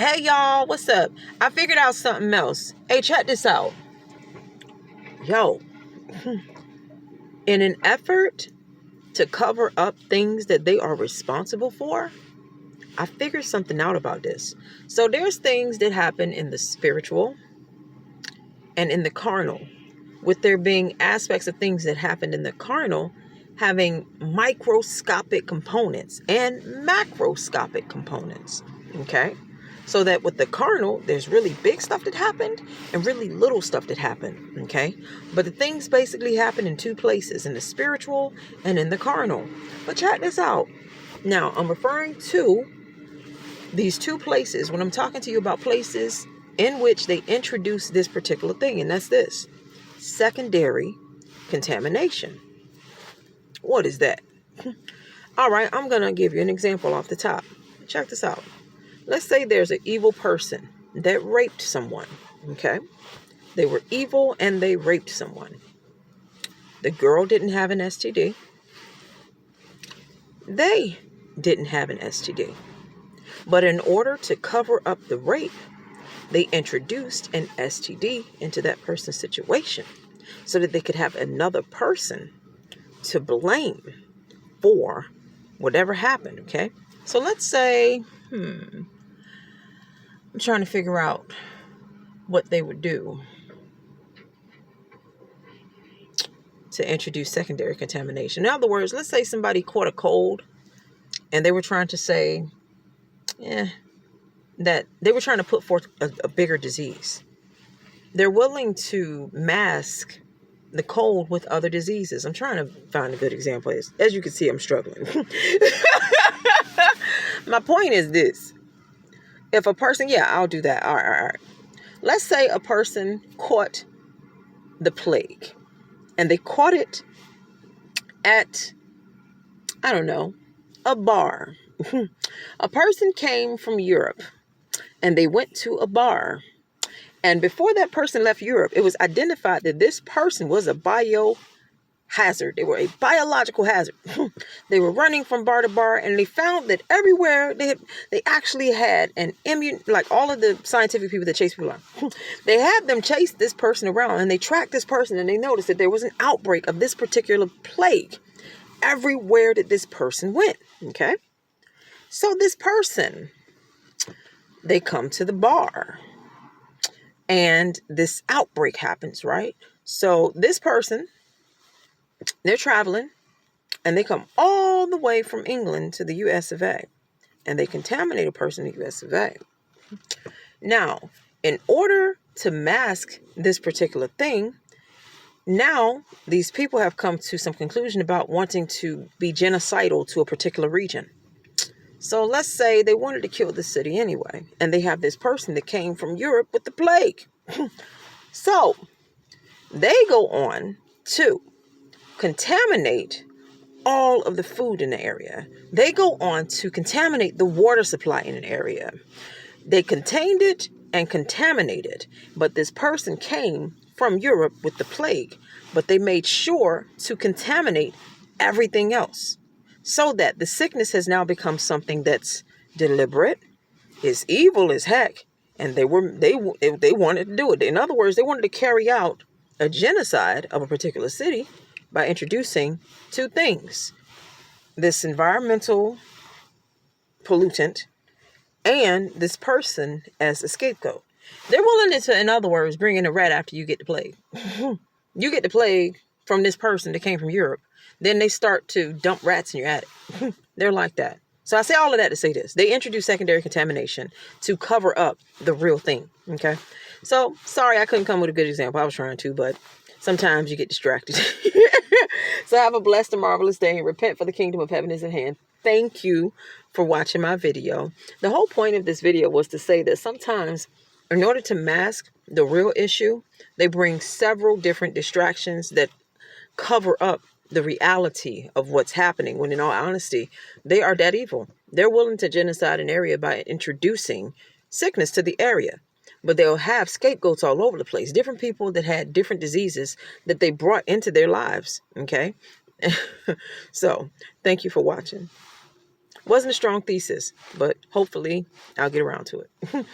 Hey y'all, what's up? I figured out something else. Hey, check this out. Yo, in an effort to cover up things that they are responsible for, I figured something out about this. So there's things that happen in the spiritual and in the carnal, with there being aspects of things that happened in the carnal having microscopic components and macroscopic components. Okay? So that with the carnal, there's really big stuff that happened and really little stuff that happened. Okay? But the things basically happen in two places, in the spiritual and in the carnal. But check this out. Now, I'm referring to these two places when I'm talking to you about places in which they introduce this particular thing, and that's this: secondary contamination. What is that? All right, I'm going to give you an example off the top. Check this out. Let's say there's an evil person that raped someone, okay? They were evil and they raped someone. The girl didn't have an STD. They didn't have an STD. But in order to cover up the rape, they introduced an STD into that person's situation so that they could have another person to blame for whatever happened, okay? So let's say, I'm trying to figure out what they would do to introduce secondary contamination. In other words, let's say somebody caught a cold and they were trying to say, that they were trying to put forth a bigger disease. They're willing to mask the cold with other diseases. I'm trying to find a good example. As you can see, I'm struggling. My point is this. If a person, I'll do that. All right. Let's say a person caught the plague and they caught it at, I don't know, a bar. A person came from Europe and they went to a bar. And before that person left Europe, it was identified that this person was a biohazard. They were a biological hazard. They were running from bar to bar, and they found that everywhere they actually had an immune, like all of the scientific people that chase people around. They had them chase this person around, and they tracked this person, and they noticed that there was an outbreak of this particular plague everywhere that this person went. Okay? So this person, they come to the bar. And this outbreak happens, right? So this person, they're traveling and they come all the way from England to the US of A. And they contaminate a person in the US of A. Now, in order to mask this particular thing, now these people have come to some conclusion about wanting to be genocidal to a particular region. So let's say they wanted to kill the city anyway, and they have this person that came from Europe with the plague. So they go on to contaminate all of the food in the area. They go on to contaminate the water supply in an area. They contained it and contaminated it, but this person came from Europe with the plague, but they made sure to contaminate everything else. So that the sickness has now become something that's deliberate, is evil as heck, and they wanted to do it. In other words, they wanted to carry out a genocide of a particular city by introducing two things: this environmental pollutant and this person as a scapegoat. They're willing to, in other words, bring in a rat after you get the plague. You get the plague from this person that came from Europe. Then they start to dump rats in your attic. They're like that. So I say all of that to say this. They introduce secondary contamination to cover up the real thing. Okay. So sorry, I couldn't come with a good example. I was trying to, but sometimes you get distracted. So have a blessed and marvelous day and repent, for the kingdom of heaven is at hand. Thank you for watching my video. The whole point of this video was to say that sometimes in order to mask the real issue, they bring several different distractions that cover up the reality of what's happening, when in all honesty, they are that evil. They're willing to genocide an area by introducing sickness to the area, but they'll have scapegoats all over the place. Different people that had different diseases that they brought into their lives. Okay. So thank you for watching. Wasn't a strong thesis, but hopefully I'll get around to it.